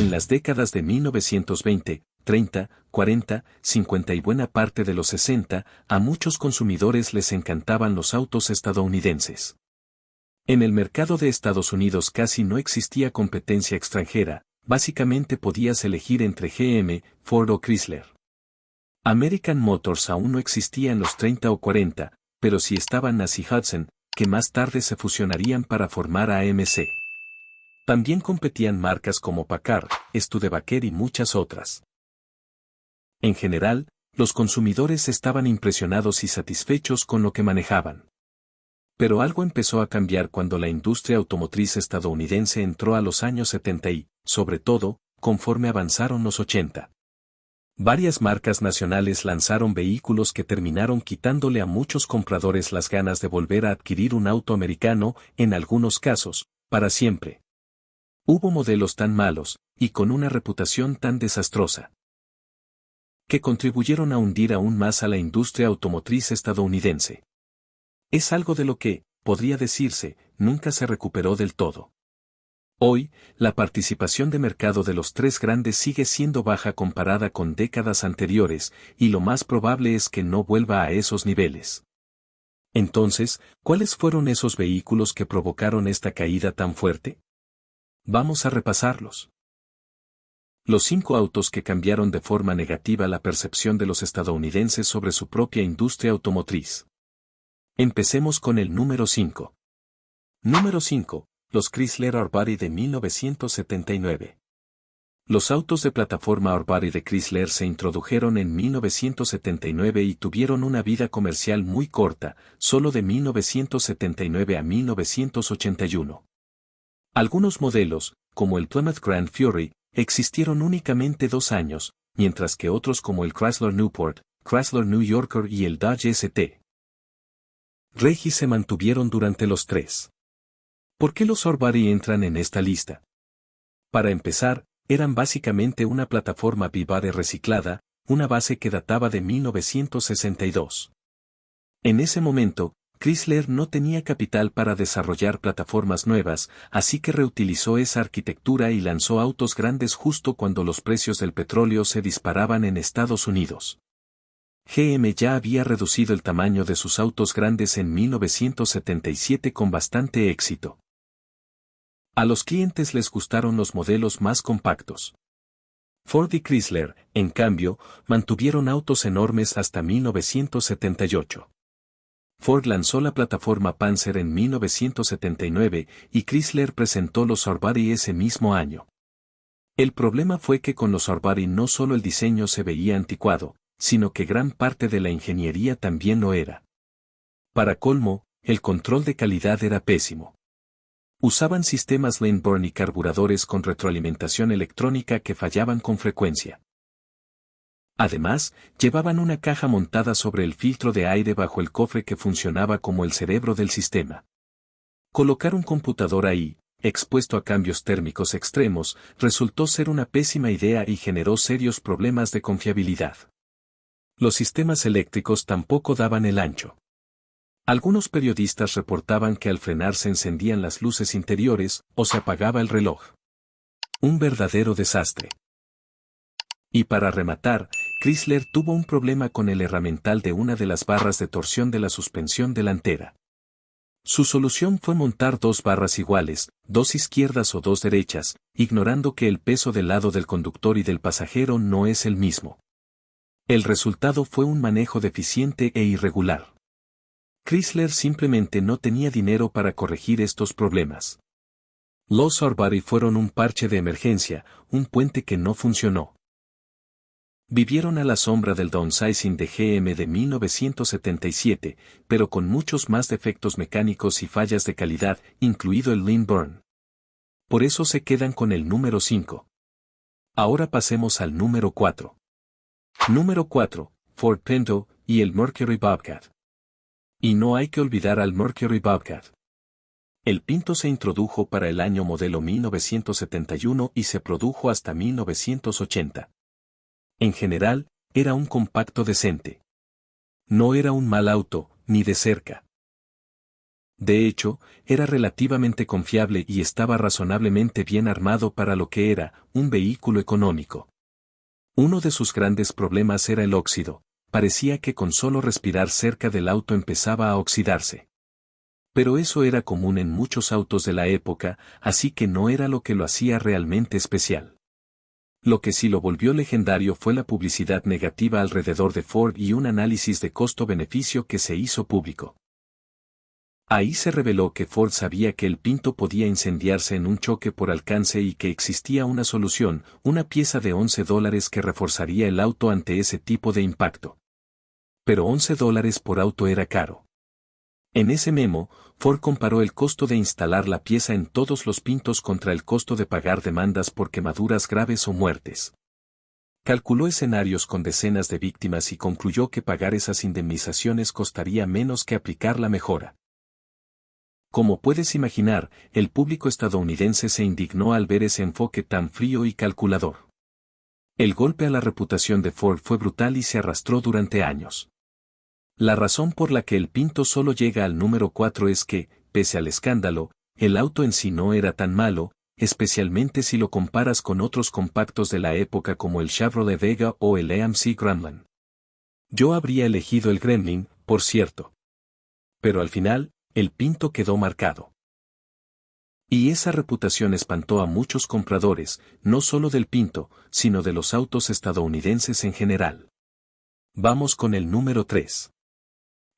En las décadas de 1920, 30, 40, 50 y buena parte de los 60, a muchos consumidores les encantaban los autos estadounidenses. En el mercado de Estados Unidos casi no existía competencia extranjera, básicamente podías elegir entre GM, Ford o Chrysler. American Motors aún no existía en los 30 o 40, pero sí estaban Nash y Hudson, que más tarde se fusionarían para formar AMC. También competían marcas como Packard, Studebaker y muchas otras. En general, los consumidores estaban impresionados y satisfechos con lo que manejaban. Pero algo empezó a cambiar cuando la industria automotriz estadounidense entró a los años 70 y, sobre todo, conforme avanzaron los 80. Varias marcas nacionales lanzaron vehículos que terminaron quitándole a muchos compradores las ganas de volver a adquirir un auto americano, en algunos casos, para siempre. Hubo modelos tan malos, y con una reputación tan desastrosa, que contribuyeron a hundir aún más a la industria automotriz estadounidense. Es algo de lo que, podría decirse, nunca se recuperó del todo. Hoy, la participación de mercado de los tres grandes sigue siendo baja comparada con décadas anteriores, y lo más probable es que no vuelva a esos niveles. Entonces, ¿cuáles fueron esos vehículos que provocaron esta caída tan fuerte? Vamos a repasarlos. Los 5 autos que cambiaron de forma negativa la percepción de los estadounidenses sobre su propia industria automotriz. Empecemos con el número 5. Número 5. Los Chrysler R-Body de 1979. Los autos de plataforma R-Body de Chrysler se introdujeron en 1979 y tuvieron una vida comercial muy corta, solo de 1979 a 1981. Algunos modelos, como el Plymouth Grand Fury, existieron únicamente 2 años, mientras que otros como el Chrysler Newport, Chrysler New Yorker y el Dodge St. Regi se mantuvieron durante los 3. ¿Por qué los R-Body entran en esta lista? Para empezar, eran básicamente una plataforma B-Body reciclada, una base que databa de 1962. En ese momento, Chrysler no tenía capital para desarrollar plataformas nuevas, así que reutilizó esa arquitectura y lanzó autos grandes justo cuando los precios del petróleo se disparaban en Estados Unidos. GM ya había reducido el tamaño de sus autos grandes en 1977 con bastante éxito. A los clientes les gustaron los modelos más compactos. Ford y Chrysler, en cambio, mantuvieron autos enormes hasta 1978. Ford lanzó la plataforma Panzer en 1979 y Chrysler presentó los R-Body ese mismo año. El problema fue que con los R-Body no solo el diseño se veía anticuado, sino que gran parte de la ingeniería también lo era. Para colmo, el control de calidad era pésimo. Usaban sistemas lane burn y carburadores con retroalimentación electrónica que fallaban con frecuencia. Además, llevaban una caja montada sobre el filtro de aire bajo el cofre que funcionaba como el cerebro del sistema. Colocar un computador ahí, expuesto a cambios térmicos extremos, resultó ser una pésima idea y generó serios problemas de confiabilidad. Los sistemas eléctricos tampoco daban el ancho. Algunos periodistas reportaban que al frenar se encendían las luces interiores o se apagaba el reloj. Un verdadero desastre. Y para rematar, Chrysler tuvo un problema con el herramental de una de las barras de torsión de la suspensión delantera. Su solución fue montar 2 barras iguales, 2 izquierdas o 2 derechas, ignorando que el peso del lado del conductor y del pasajero no es el mismo. El resultado fue un manejo deficiente e irregular. Chrysler simplemente no tenía dinero para corregir estos problemas. Los R-Body fueron un parche de emergencia, un puente que no funcionó. Vivieron a la sombra del downsizing de GM de 1977, pero con muchos más defectos mecánicos y fallas de calidad, incluido el lean burn. Por eso se quedan con el número 5. Ahora pasemos al número 4. Número 4, Ford Pinto y el Mercury Bobcat. Y no hay que olvidar al Mercury Bobcat. El Pinto se introdujo para el año modelo 1971 y se produjo hasta 1980. En general, era un compacto decente. No era un mal auto, ni de cerca. De hecho, era relativamente confiable y estaba razonablemente bien armado para lo que era, un vehículo económico. Uno de sus grandes problemas era el óxido, parecía que con solo respirar cerca del auto empezaba a oxidarse. Pero eso era común en muchos autos de la época, así que no era lo que lo hacía realmente especial. Lo que sí lo volvió legendario fue la publicidad negativa alrededor de Ford y un análisis de costo-beneficio que se hizo público. Ahí se reveló que Ford sabía que el Pinto podía incendiarse en un choque por alcance y que existía una solución, una pieza de $11 que reforzaría el auto ante ese tipo de impacto. Pero $11 por auto era caro. En ese memo, Ford comparó el costo de instalar la pieza en todos los Pintos contra el costo de pagar demandas por quemaduras graves o muertes. Calculó escenarios con decenas de víctimas y concluyó que pagar esas indemnizaciones costaría menos que aplicar la mejora. Como puedes imaginar, el público estadounidense se indignó al ver ese enfoque tan frío y calculador. El golpe a la reputación de Ford fue brutal y se arrastró durante años. La razón por la que el Pinto solo llega al número 4 es que, pese al escándalo, el auto en sí no era tan malo, especialmente si lo comparas con otros compactos de la época como el Chevrolet Vega o el AMC Gremlin. Yo habría elegido el Gremlin, por cierto. Pero al final, el Pinto quedó marcado. Y esa reputación espantó a muchos compradores, no solo del Pinto, sino de los autos estadounidenses en general. Vamos con el número 3.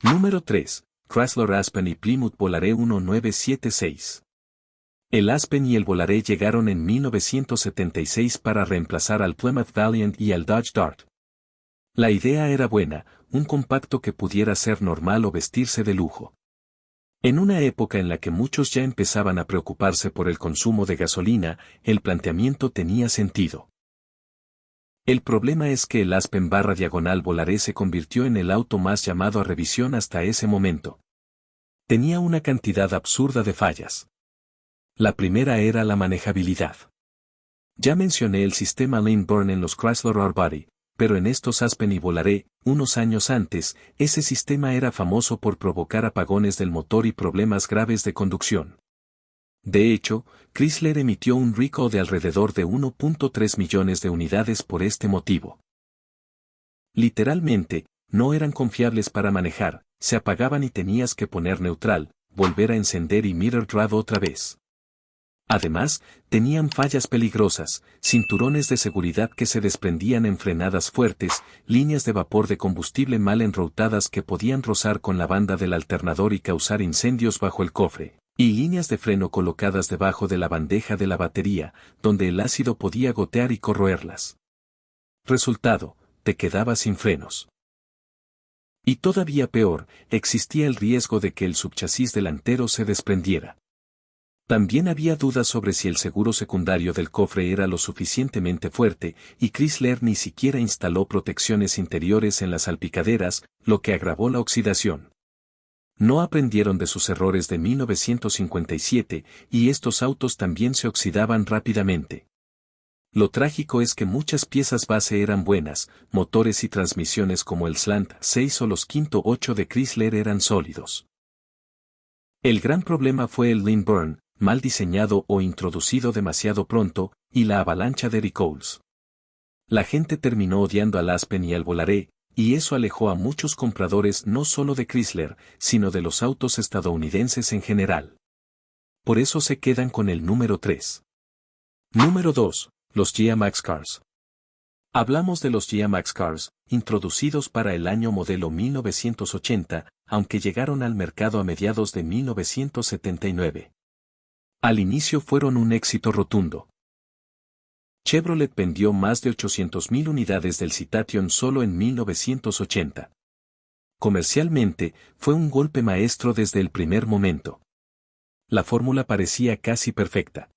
Número 3. Chrysler Aspen y Plymouth Volare 1976. El Aspen y el Volare llegaron en 1976 para reemplazar al Plymouth Valiant y al Dodge Dart. La idea era buena, un compacto que pudiera ser normal o vestirse de lujo. En una época en la que muchos ya empezaban a preocuparse por el consumo de gasolina, el planteamiento tenía sentido. El problema es que el Aspen/Volare se convirtió en el auto más llamado a revisión hasta ese momento. Tenía una cantidad absurda de fallas. La primera era la manejabilidad. Ya mencioné el sistema Lean Burn en los Chrysler R-Body, pero en estos Aspen y Volare, unos años antes, ese sistema era famoso por provocar apagones del motor y problemas graves de conducción. De hecho, Chrysler emitió un recall de alrededor de 1.3 millones de unidades por este motivo. Literalmente, no eran confiables para manejar, se apagaban y tenías que poner neutral, volver a encender y mirror drive otra vez. Además, tenían fallas peligrosas, cinturones de seguridad que se desprendían en frenadas fuertes, líneas de vapor de combustible mal enroutadas que podían rozar con la banda del alternador y causar incendios bajo el cofre, y líneas de freno colocadas debajo de la bandeja de la batería, donde el ácido podía gotear y corroerlas. Resultado, te quedabas sin frenos. Y todavía peor, existía el riesgo de que el subchasis delantero se desprendiera. También había dudas sobre si el seguro secundario del cofre era lo suficientemente fuerte, y Chrysler ni siquiera instaló protecciones interiores en las salpicaderas, lo que agravó la oxidación. No aprendieron de sus errores de 1957, y estos autos también se oxidaban rápidamente. Lo trágico es que muchas piezas base eran buenas, motores y transmisiones como el Slant 6 o los Quinto 8 de Chrysler eran sólidos. El gran problema fue el Lean Burn, mal diseñado o introducido demasiado pronto, y la avalancha de recalls. La gente terminó odiando al Aspen y al Volare, y eso alejó a muchos compradores no solo de Chrysler, sino de los autos estadounidenses en general. Por eso se quedan con el número 3. Número 2. Los GM Max Cars. Hablamos de los GM Max Cars, introducidos para el año modelo 1980, aunque llegaron al mercado a mediados de 1979. Al inicio fueron un éxito rotundo. Chevrolet vendió más de 800,000 unidades del Citation solo en 1980. Comercialmente, fue un golpe maestro desde el primer momento. La fórmula parecía casi perfecta.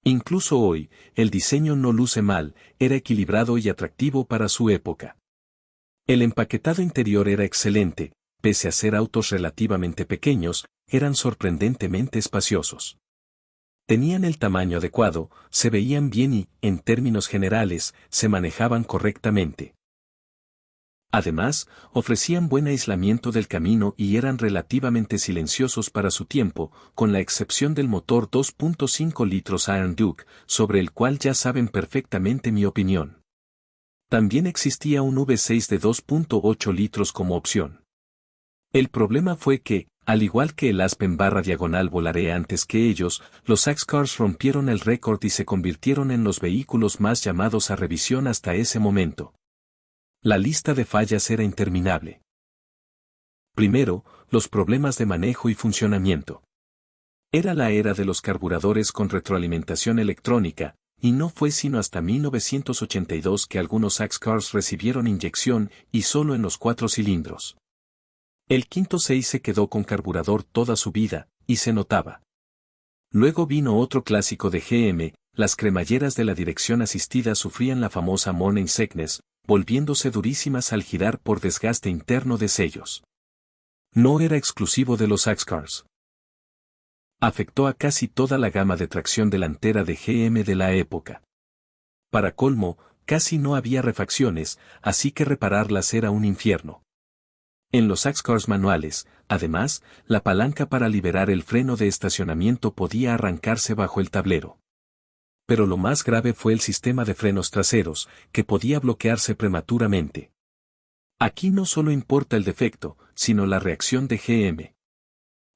Incluso hoy, el diseño no luce mal, era equilibrado y atractivo para su época. El empaquetado interior era excelente, pese a ser autos relativamente pequeños, eran sorprendentemente espaciosos. Tenían el tamaño adecuado, se veían bien y, en términos generales, se manejaban correctamente. Además, ofrecían buen aislamiento del camino y eran relativamente silenciosos para su tiempo, con la excepción del motor 2.5 litros Iron Duke, sobre el cual ya saben perfectamente mi opinión. También existía un V6 de 2.8 litros como opción. El problema fue que, al igual que el Aspen /diagonal volaré antes que ellos, los Axcars rompieron el récord y se convirtieron en los vehículos más llamados a revisión hasta ese momento. La lista de fallas era interminable. Primero, los problemas de manejo y funcionamiento. Era la era de los carburadores con retroalimentación electrónica, y no fue sino hasta 1982 que algunos Axcars recibieron inyección y solo en los 4 cilindros. El quinto 6 se quedó con carburador toda su vida, y se notaba. Luego vino otro clásico de GM, las cremalleras de la dirección asistida sufrían la famosa morning sickness, volviéndose durísimas al girar por desgaste interno de sellos. No era exclusivo de los Axcars. Afectó a casi toda la gama de tracción delantera de GM de la época. Para colmo, casi no había refacciones, así que repararlas era un infierno. En los Axcars manuales, además, la palanca para liberar el freno de estacionamiento podía arrancarse bajo el tablero. Pero lo más grave fue el sistema de frenos traseros, que podía bloquearse prematuramente. Aquí no solo importa el defecto, sino la reacción de GM.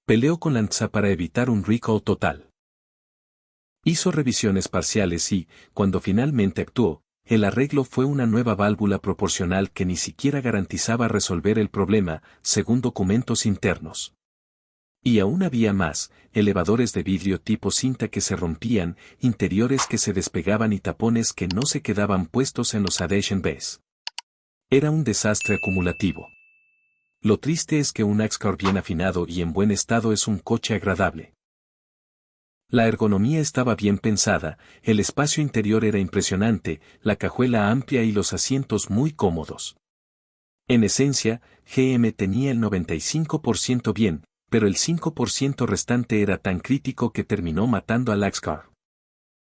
Peleó con Lancia para evitar un recall total. Hizo revisiones parciales y, cuando finalmente actuó, el arreglo fue una nueva válvula proporcional que ni siquiera garantizaba resolver el problema, según documentos internos. Y aún había más, elevadores de vidrio tipo cinta que se rompían, interiores que se despegaban y tapones que no se quedaban puestos en los adhesion bays. Era un desastre acumulativo. Lo triste es que un Axcar bien afinado y en buen estado es un coche agradable. La ergonomía estaba bien pensada, el espacio interior era impresionante, la cajuela amplia y los asientos muy cómodos. En esencia, GM tenía el 95% bien, pero el 5% restante era tan crítico que terminó matando al Axcar.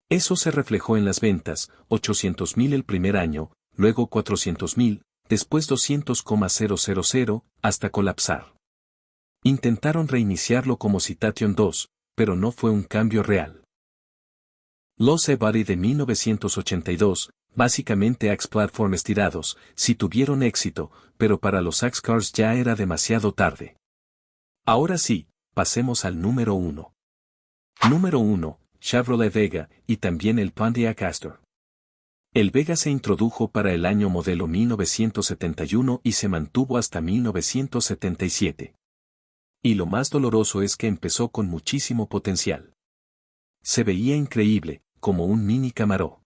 Eso se reflejó en las ventas, 800.000 el primer año, luego 400.000, después 200,000, hasta colapsar. Intentaron reiniciarlo como Citation 2, pero no fue un cambio real. Los E-Body de 1982, básicamente Axe Platform estirados, sí tuvieron éxito, pero para los Axcars ya era demasiado tarde. Ahora sí, pasemos al número 1. Número 1, Chevrolet Vega, y también el Pontiac Astor. El Vega se introdujo para el año modelo 1971 y se mantuvo hasta 1977. Y lo más doloroso es que empezó con muchísimo potencial. Se veía increíble, como un mini Camaro.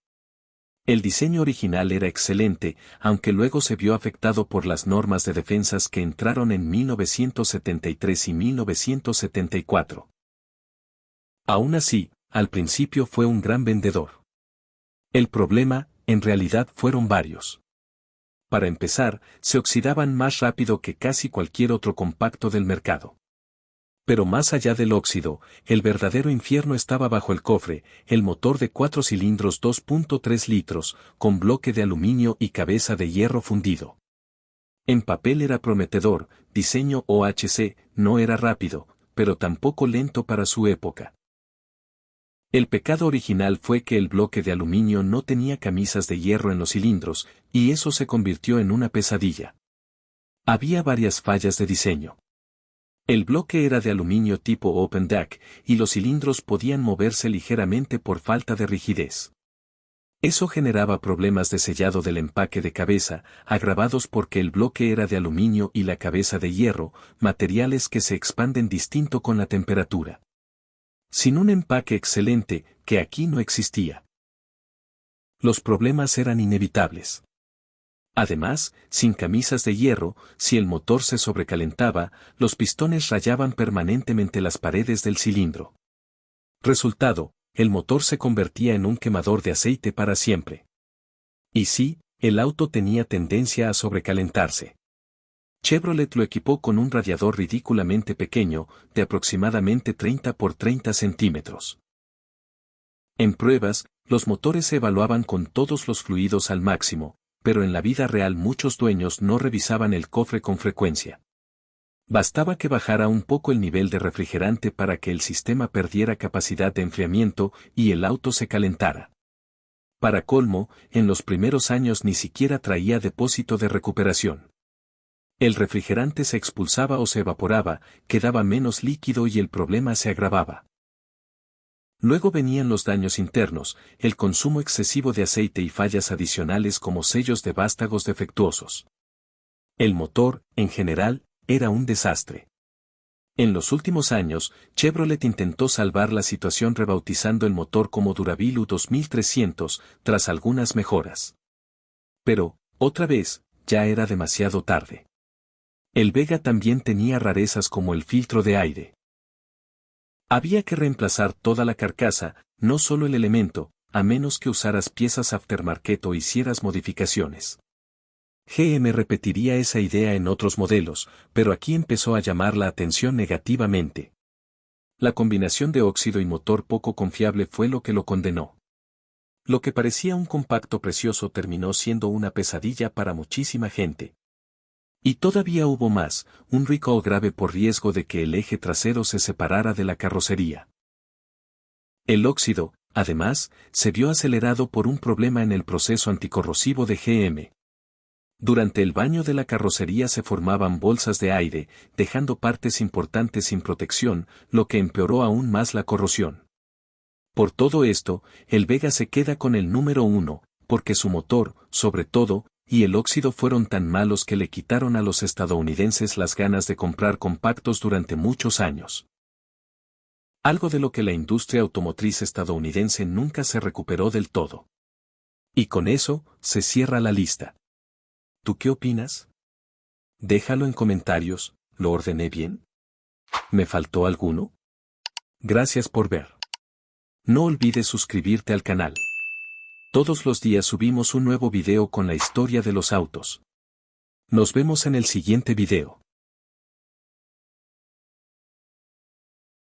El diseño original era excelente, aunque luego se vio afectado por las normas de defensas que entraron en 1973 y 1974. Aún así, al principio fue un gran vendedor. El problema, en realidad fueron varios. Para empezar, se oxidaban más rápido que casi cualquier otro compacto del mercado. Pero más allá del óxido, el verdadero infierno estaba bajo el cofre, el motor de 4 cilindros 2.3 litros, con bloque de aluminio y cabeza de hierro fundido. En papel era prometedor, diseño OHC, no era rápido, pero tampoco lento para su época. El pecado original fue que el bloque de aluminio no tenía camisas de hierro en los cilindros, y eso se convirtió en una pesadilla. Había varias fallas de diseño. El bloque era de aluminio tipo open deck, y los cilindros podían moverse ligeramente por falta de rigidez. Eso generaba problemas de sellado del empaque de cabeza, agravados porque el bloque era de aluminio y la cabeza de hierro, materiales que se expanden distinto con la temperatura. Sin un empaque excelente, que aquí no existía. Los problemas eran inevitables. Además, sin camisas de hierro, si el motor se sobrecalentaba, los pistones rayaban permanentemente las paredes del cilindro. Resultado, el motor se convertía en un quemador de aceite para siempre. Y sí, el auto tenía tendencia a sobrecalentarse. Chevrolet lo equipó con un radiador ridículamente pequeño, de aproximadamente 30 por 30 centímetros. En pruebas, los motores se evaluaban con todos los fluidos al máximo, pero en la vida real muchos dueños no revisaban el cofre con frecuencia. Bastaba que bajara un poco el nivel de refrigerante para que el sistema perdiera capacidad de enfriamiento y el auto se calentara. Para colmo, en los primeros años ni siquiera traía depósito de recuperación. El refrigerante se expulsaba o se evaporaba, quedaba menos líquido y el problema se agravaba. Luego venían los daños internos, el consumo excesivo de aceite y fallas adicionales como sellos de vástagos defectuosos. El motor, en general, era un desastre. En los últimos años, Chevrolet intentó salvar la situación rebautizando el motor como Duravilu 2300, tras algunas mejoras. Pero, otra vez, ya era demasiado tarde. El Vega también tenía rarezas como el filtro de aire. Había que reemplazar toda la carcasa, no solo el elemento, a menos que usaras piezas aftermarket o hicieras modificaciones. GM repetiría esa idea en otros modelos, pero aquí empezó a llamar la atención negativamente. La combinación de óxido y motor poco confiable fue lo que lo condenó. Lo que parecía un compacto precioso terminó siendo una pesadilla para muchísima gente. Y todavía hubo más, un recall grave por riesgo de que el eje trasero se separara de la carrocería. El óxido, además, se vio acelerado por un problema en el proceso anticorrosivo de GM. Durante el baño de la carrocería se formaban bolsas de aire, dejando partes importantes sin protección, lo que empeoró aún más la corrosión. Por todo esto, el Vega se queda con el número 1, porque su motor, sobre todo, y el óxido fueron tan malos que le quitaron a los estadounidenses las ganas de comprar compactos durante muchos años. Algo de lo que la industria automotriz estadounidense nunca se recuperó del todo. Y con eso, se cierra la lista. ¿Tú qué opinas? Déjalo en comentarios, ¿lo ordené bien? ¿Me faltó alguno? Gracias por ver. No olvides suscribirte al canal. Todos los días subimos un nuevo video con la historia de los autos. Nos vemos en el siguiente video.